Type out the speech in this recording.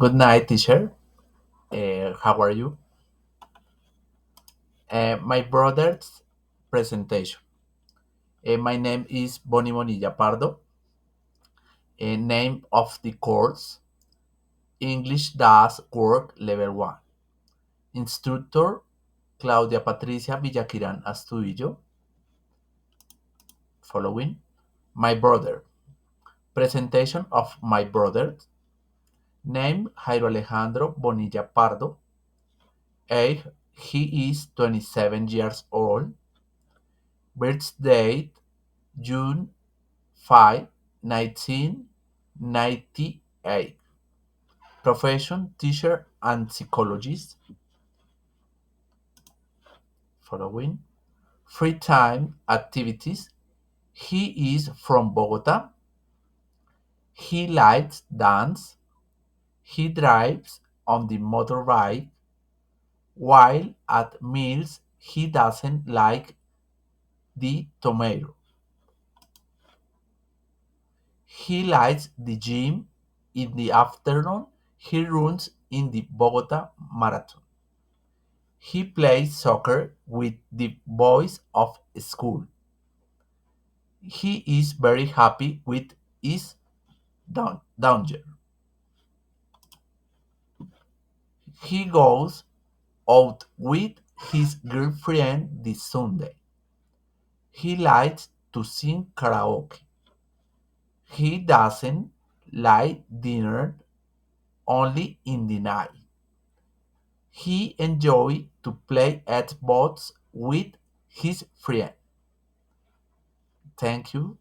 Good night, teacher. How are you? My brother's presentation. My name is Boni Bonilla Pardo. Name of the course English Does Work Level 1. Instructor Claudia Patricia Villaquiran Astudillo. Following. My brother. Presentation of my brother. Name Jairo Alejandro Bonilla Pardo. Age he is 27 years old. Birth date June 5, 1998. Profession teacher and psychologist. Following. Free time activities. He is from Bogota. He likes dance. He drives on the motorbike. While at meals, he doesn't like the tomato. He likes the gym. In the afternoon, he runs in the Bogota Marathon. He plays soccer with the boys of school. He is very happy with his danger. He goes out with his girlfriend this Sunday. He likes to sing karaoke. He doesn't like dinner only in the night. He enjoys to play at boats with his friend. Thank you.